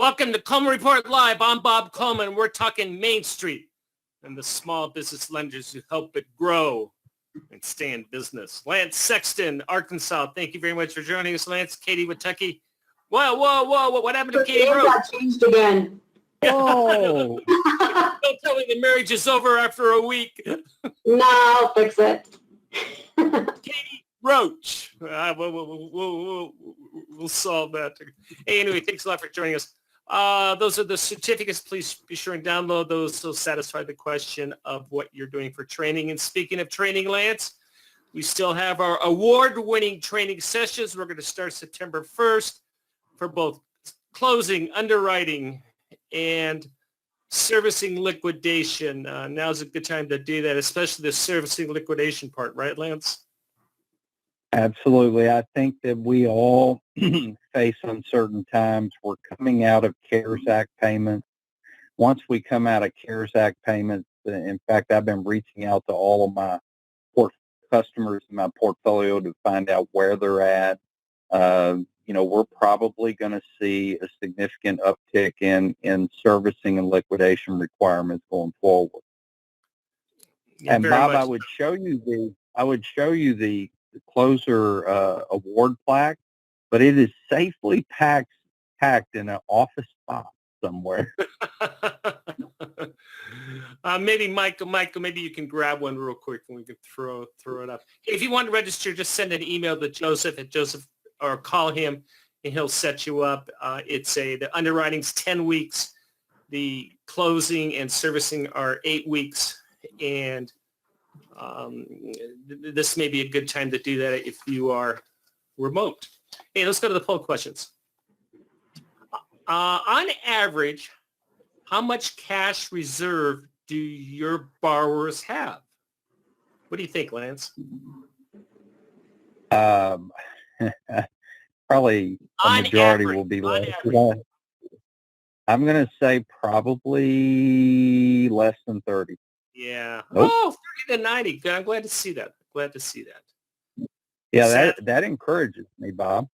Welcome to Coleman Report Live. I'm Bob Coleman. We're talking Main Street and the small business lenders who help it grow and stay in business. Lance Sexton, Arkansas. Thank you very much for joining us, Lance. Katie Watucky. Whoa. What happened to Katie Rose? Got changed again. Oh. Don't tell me the marriage is over after a week. No, I'll fix it. Katie Roach. We'll solve that. Hey, anyway, thanks a lot for joining us. Those are the certificates. Please be sure and download those to satisfy the question of what you're doing for training. And speaking of training, Lance, we still have our award-winning training sessions. We're going to start September 1st for both closing, underwriting, and servicing liquidation. Now's a good time to do that, especially the servicing liquidation part, right, Lance? Absolutely. I think that we all face uncertain times. We're coming out of CARES Act payments. Once we come out of CARES Act payments, in fact, I've been reaching out to all of my customers in my portfolio to find out where they're at. We're probably going to see a significant uptick in servicing and liquidation requirements going forward. Yeah, and Bob, much. I would show you the closer award plaque, but it is safely packed in an office spot somewhere. Maybe Michael, maybe you can grab one real quick and we can throw it up. Hey, if you want to register, just send an email to Joseph or call him and he'll set you up. The underwriting's 10 weeks. The closing and servicing are 8 weeks. And this may be a good time to do that if you are remote. Hey, let's go to the poll questions. On average, how much cash reserve do your borrowers have? What do you think, Lance? Probably a majority will be less. I'm going to say probably less than 30. Yeah. Nope. Oh, 30 to 90. I'm glad to see that. Yeah, that encourages me, Bob.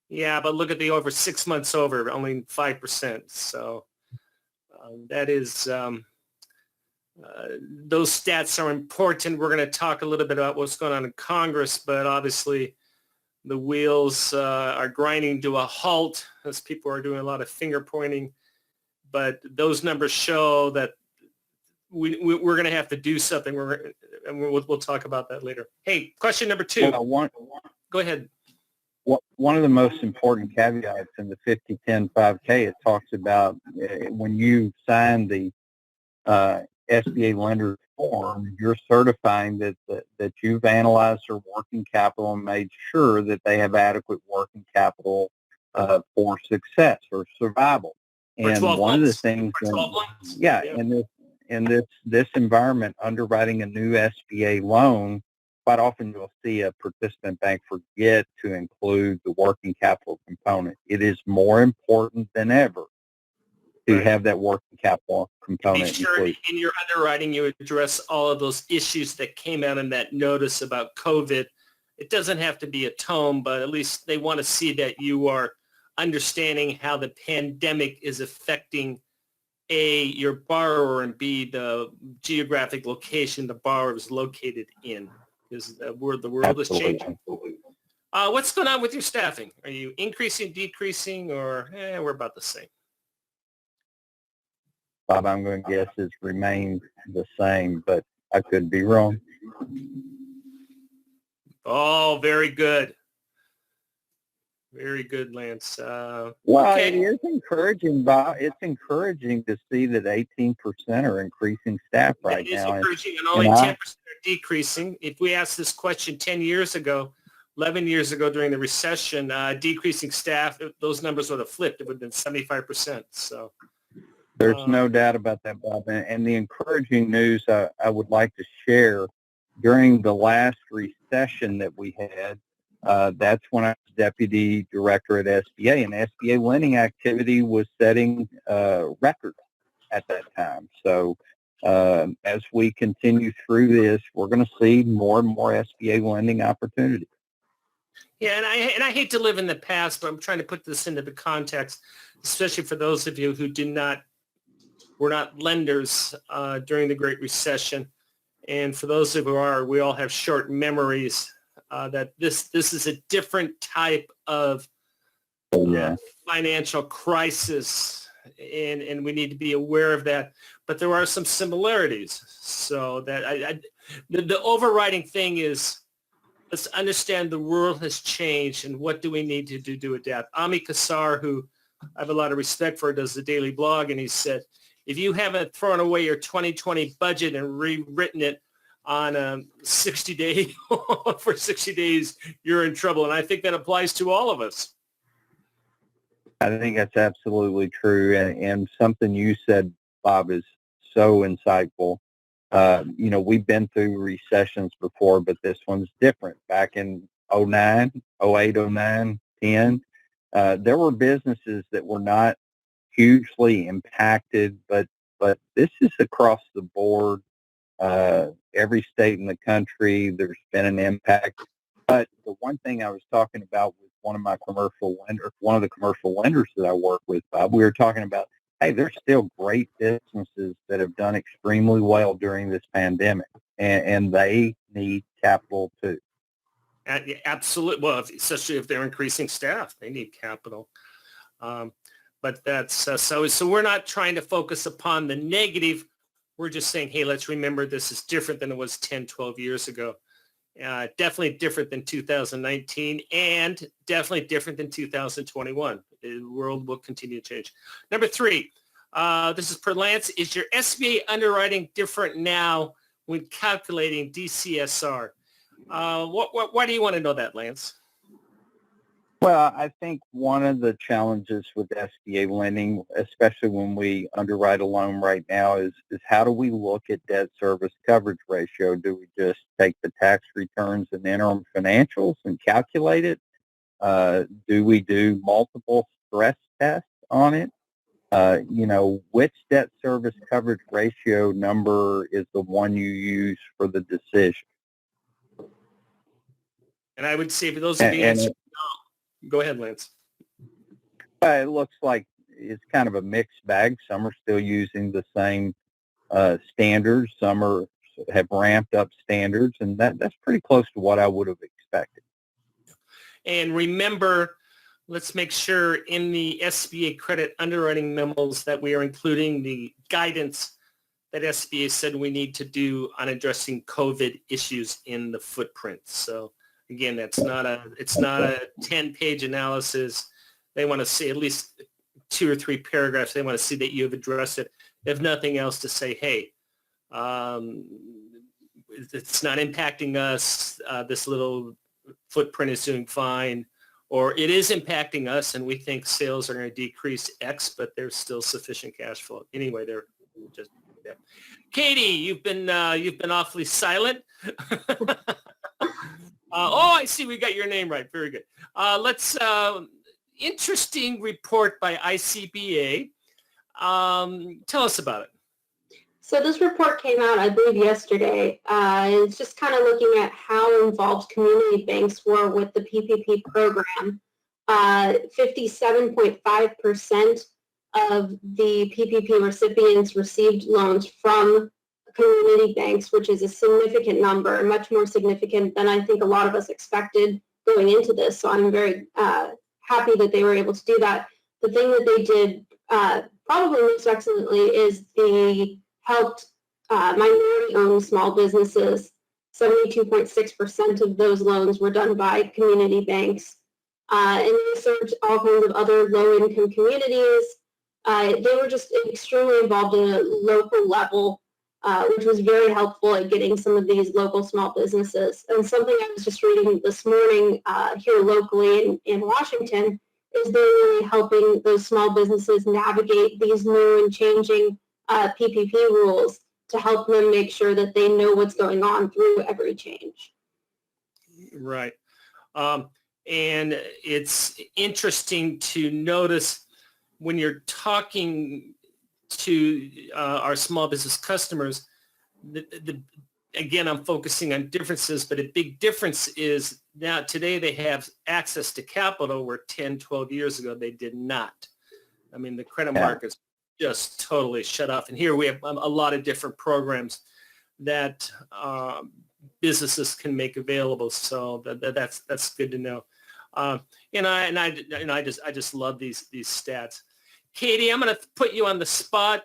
Yeah, but look at the over 6 months over, only 5%. So that is, those stats are important. We're going to talk a little bit about what's going on in Congress, but obviously the wheels are grinding to a halt as people are doing a lot of finger pointing. But those numbers show that we're going to have to do something. We'll talk about that later. Hey, question number 2. Go ahead. One of the most important caveats in the 50-10-5K, it talks about when you sign the SBA lender form, you're certifying that you've analyzed their working capital and made sure that they have adequate working capital for success or survival. And one of the things, in this environment, underwriting a new SBA loan, quite often you'll see a participant bank forget to include the working capital component. It is more important than ever to have that working capital component. Make sure in your underwriting you address all of those issues that came out in that notice about COVID. It doesn't have to be a tome, but at least they want to see that you are understanding how the pandemic is affecting A, your borrower, and B, the geographic location the borrower is located in. Because the world is changing. What's going on with your staffing? Are you increasing, decreasing, or we're about the same? Bob, I'm going to guess it's remained the same, but I could be wrong. Oh, very good. Very good, Lance. It is encouraging, Bob. It's encouraging to see that 18% are increasing staff right now. It is encouraging, and only 10% are decreasing. If we asked this question 10 years ago, 11 years ago during the recession, decreasing staff, those numbers would have flipped. It would have been 75%. So there's no doubt about that, Bob. And the encouraging news I would like to share, during the last recession that we had, that's when I was deputy director at SBA, and SBA lending activity was setting records at that time. So as we continue through this, we're going to see more and more SBA lending opportunities. Yeah, and I hate to live in the past, but I'm trying to put this into the context, especially for those of you who were not lenders during the Great Recession, and for those who are, we all have short memories. That this is a different type of financial crisis, and we need to be aware of that. But there are some similarities. So that the overriding thing is, let's understand the world has changed and what do we need to do to adapt. Ami Kassar, who I have a lot of respect for, does the daily blog, and he said, if you haven't thrown away your 2020 budget and rewritten it on a 60-day for 60 days, you're in trouble. And I think that applies to all of us. I think that's absolutely true. And something you said, Bob, is so insightful. We've been through recessions before, but this one's different. Back in 09, 08, 09, 10, there were businesses that were not hugely impacted, but this is across the board. Every state in the country, there's been an impact. But the one thing I was talking about with one of the commercial lenders that I work with, Bob, we were talking about, hey, there's still great businesses that have done extremely well during this pandemic, and they need capital too. Absolutely. Well, especially if they're increasing staff, they need capital. But that's so we're not trying to focus upon the negative. We're just saying, hey, let's remember this is different than it was 10, 12 years ago. Definitely different than 2019 and definitely different than 2021. The world will continue to change. Number 3, this is per Lance. Is your SBA underwriting different now when calculating DCSR? Why do you want to know that, Lance? Well, I think one of the challenges with SBA lending, especially when we underwrite a loan right now, is how do we look at debt service coverage ratio? Do we just take the tax returns and interim financials and calculate it? Do we do multiple stress tests on it? Which debt service coverage ratio number is the one you use for the decision? And I would say for those of the answers, no. Go ahead, Lance. It looks like it's kind of a mixed bag. Some are still using the same standards. Some have ramped up standards, and that's pretty close to what I would have expected. And remember, let's make sure in the SBA credit underwriting memos that we are including the guidance that SBA said we need to do on addressing COVID issues in the footprint. So again, it's not a 10-page analysis. They want to see at least 2 or 3 paragraphs. They want to see that you have addressed it. If nothing else, to say, hey, it's not impacting us. This little footprint is doing fine. Or it is impacting us, and we think sales are going to decrease X, but there's still sufficient cash flow. Anyway, they're just yeah. Katie, you've been awfully silent. I see. We got your name right. Very good. Let's interesting report by ICBA. Tell us about it. So this report came out, I believe, yesterday. It's just kind of looking at how involved community banks were with the PPP program. 57.5% of the PPP recipients received loans from community banks, which is a significant number, much more significant than I think a lot of us expected going into this. So I'm very happy that they were able to do that. The thing that they did probably most excellently is they helped minority-owned small businesses. 72.6% of those loans were done by community banks. And they served all kinds of other low-income communities. They were just extremely involved at a local level, which was very helpful at getting some of these local small businesses. And something I was just reading this morning here locally in Washington is they're really helping those small businesses navigate these new and changing PPP rules to help them make sure that they know what's going on through every change. Right. And it's interesting to notice when you're talking to our small business customers, again, I'm focusing on differences, but a big difference is Now, today they have access to capital where 10, 12 years ago they did not. I mean, the credit market's just totally shut off. And here we have a lot of different programs that businesses can make available. So that's good to know. I just love these stats. Katie, I'm going to put you on the spot.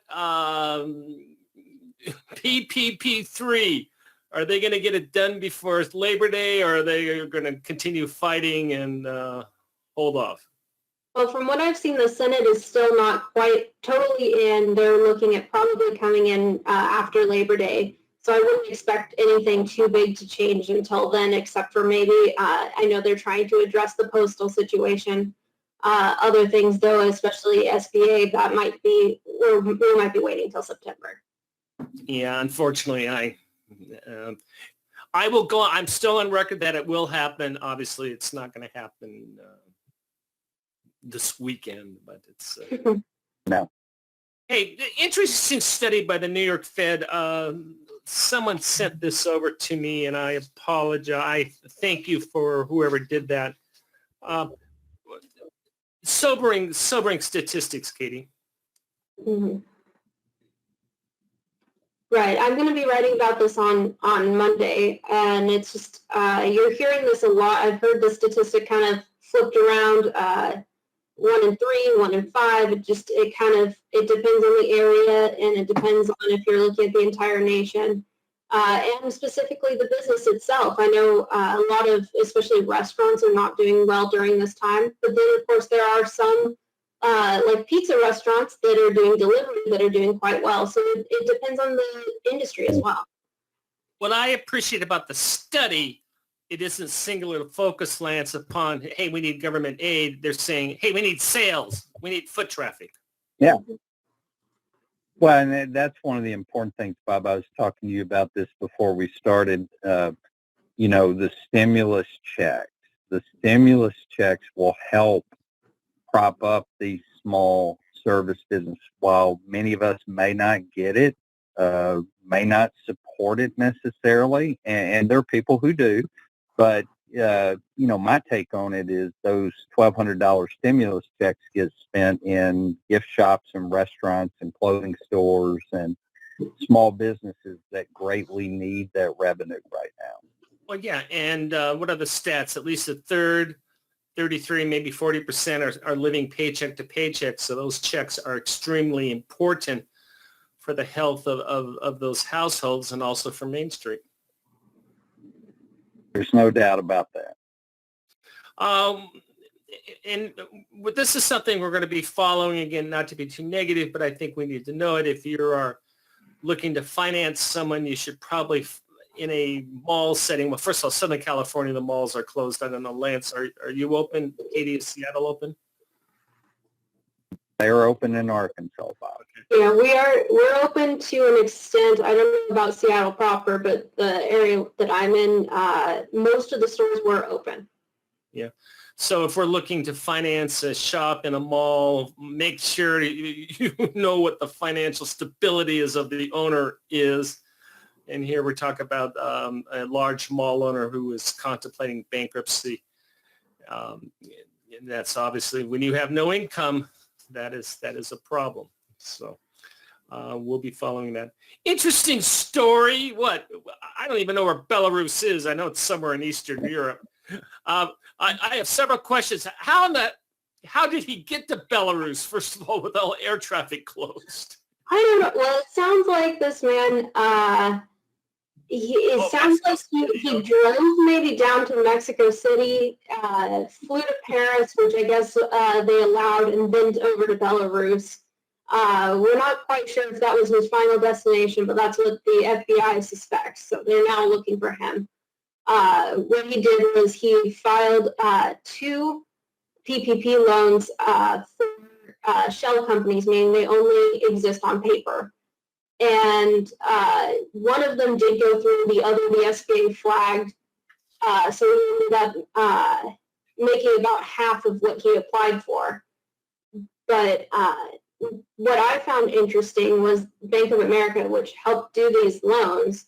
PPP3, are they going to get it done before Labor Day, or are they going to continue fighting and hold off? Well, from what I've seen, the Senate is still not quite totally in. They're looking at probably coming in after Labor Day. So I wouldn't expect anything too big to change until then, except for maybe, I know they're trying to address the postal situation. Other things, though, especially SBA, that might be, or we might be waiting until September. Yeah, unfortunately, I will go. I'm still on record that it will happen. Obviously, it's not going to happen this weekend, but it's no. Hey, interesting study by the New York Fed. Someone sent this over to me, and I apologize. Thank you for whoever did that. Sobering statistics, Katie. Mm-hmm. Right. I'm going to be writing about this on Monday, and it's just, you're hearing this a lot. I've heard the statistic kind of flipped around, 1 in 3, 1 in 5. It depends on the area, and it depends on if you're looking at the entire nation, and specifically the business itself. I know a lot of, especially restaurants, are not doing well during this time, but then of course there are some like pizza restaurants that are doing delivery that are doing quite well. So it depends on the industry as well. What I appreciate about the study, it isn't singular focus, Lance, upon, hey, we need government aid. They're saying, hey, we need sales. We need foot traffic. Yeah. Well, and that's one of the important things, Bob. I was talking to you about this before we started. The stimulus checks. The stimulus checks will help prop up these small service businesses. While many of us may not get it, may not support it necessarily, and there are people who do, but my take on it is those $1,200 stimulus checks get spent in gift shops and restaurants and clothing stores and small businesses that greatly need that revenue right now. Well, yeah, and what are the stats? At least a third, 33, maybe 40% are living paycheck to paycheck. So those checks are extremely important for the health of those households and also for Main Street. There's no doubt about that. And this is something we're going to be following, again, not to be too negative, but I think we need to know it. If you are looking to finance someone, you should probably, in a mall setting, well, first of all, Southern California, the malls are closed. I don't know, Lance, are you open? Katie, is Seattle open? They are open in Arkansas, Bob. Yeah, we're open to an extent. I don't know about Seattle proper, but the area that I'm in, most of the stores were open. Yeah. So if we're looking to finance a shop in a mall, make sure you know what the financial stability is of the owner is. And here we're talking about a large mall owner who is contemplating bankruptcy. And that's obviously when you have no income, that is a problem. So we'll be following that. Interesting story. What? I don't even know where Belarus is. I know it's somewhere in Eastern Europe. I have several questions. How did he get to Belarus, first of all, with all air traffic closed? I don't know. Well, it sounds like this man, sounds like he drove maybe down to Mexico City, flew to Paris, which I guess they allowed, and then over to Belarus. We're not quite sure if that was his final destination, but that's what the FBI suspects. So they're now looking for him. What he did was he filed 2 PPP loans for shell companies, meaning they only exist on paper. And one of them did go through, the other the SBA flagged. So he ended up making about half of what he applied for. But what I found interesting was Bank of America, which helped do these loans,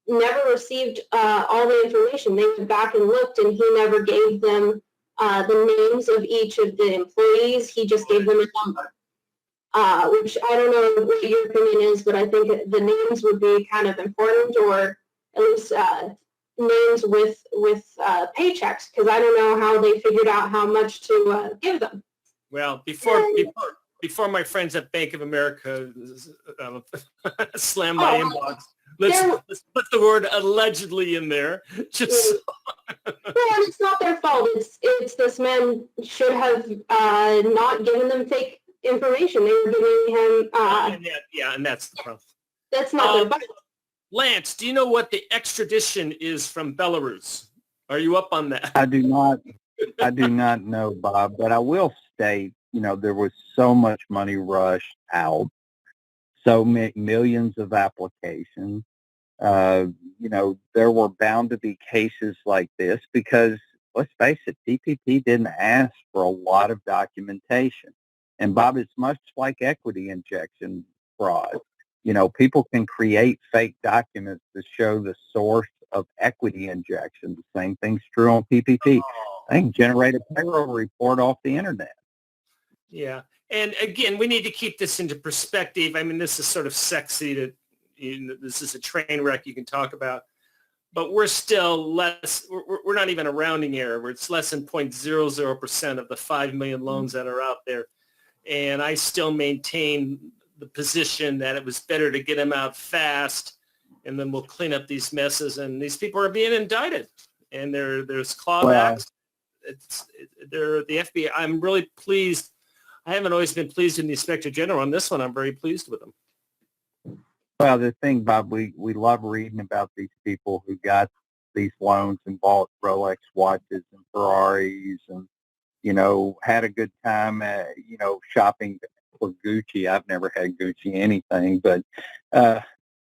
never received all the information. They went back and looked, and he never gave them the names of each of the employees. He just gave them a number, which I don't know what your opinion is, but I think the names would be kind of important, or at least names with paychecks, because I don't know how they figured out how much to give them. Well, before my friends at Bank of America slam my inbox, let's put the word allegedly in there. Just well, it's not their fault. It's this man should have not given them fake information. They were giving him. And that's the problem. That's not their fault. Lance, do you know what the extradition is from Belarus? Are you up on that? I do not know, Bob, but I will state, there was so much money rushed out, so millions of applications. There were bound to be cases like this because, let's face it, PPP didn't ask for a lot of documentation. And Bob, it's much like equity injection fraud. People can create fake documents to show the source of equity injection. The same thing's true on PPP. They can generate a payroll report off the internet. Yeah. And again, we need to keep this into perspective. I mean, this is sort of sexy this is a train wreck you can talk about, but we're still we're not even a rounding error. It's less than 0.00% of the 5 million loans that are out there. And I still maintain the position that it was better to get them out fast, and then we'll clean up these messes. And these people are being indicted, and there's clawbacks. They're the FBI. I'm really pleased. I haven't always been pleased with the Inspector General. On this one, I'm very pleased with them. Well, the thing, Bob, we love reading about these people who got these loans and bought Rolex watches and Ferraris and, had a good time, shopping for Gucci. I've never had Gucci anything, but,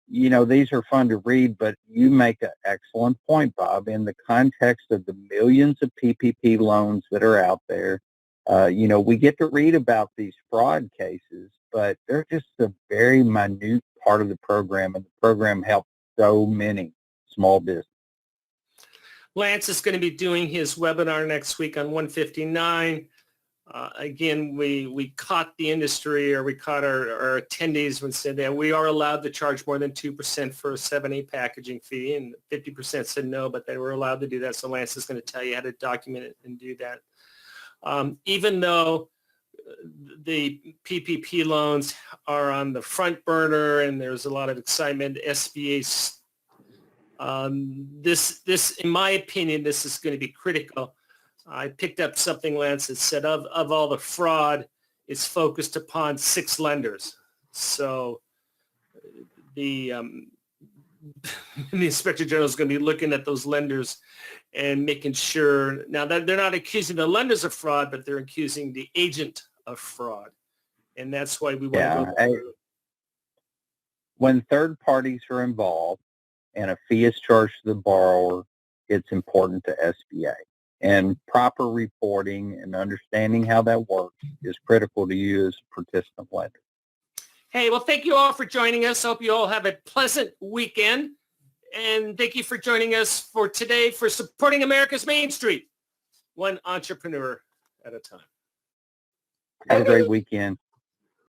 these are fun to read, but you make an excellent point, Bob, in the context of the millions of PPP loans that are out there. We get to read about these fraud cases, but they're just a very minute part of the program, and the program helps so many small businesses. Lance is going to be doing his webinar next week on 159. Again, we caught the industry, or we caught our attendees when said that we are allowed to charge more than 2% for a 7A packaging fee, and 50% said no, but they were allowed to do that. So Lance is going to tell you how to document it and do that. Even though the PPP loans are on the front burner and there's a lot of excitement, SBA, this, in my opinion, this is going to be critical. I picked up something, Lance, that said of all the fraud, it's focused upon 6 lenders. So the Inspector General is going to be looking at those lenders and making sure now that they're not accusing the lenders of fraud, but they're accusing the agent of fraud. And that's why we want to go through. When third parties are involved and a fee is charged to the borrower, it's important to SBA. And proper reporting and understanding how that works is critical to you as a participant lender. Hey, well, thank you all for joining us. Hope you all have a pleasant weekend. And thank you for joining us for today for supporting America's Main Street, one entrepreneur at a time. Have a great weekend.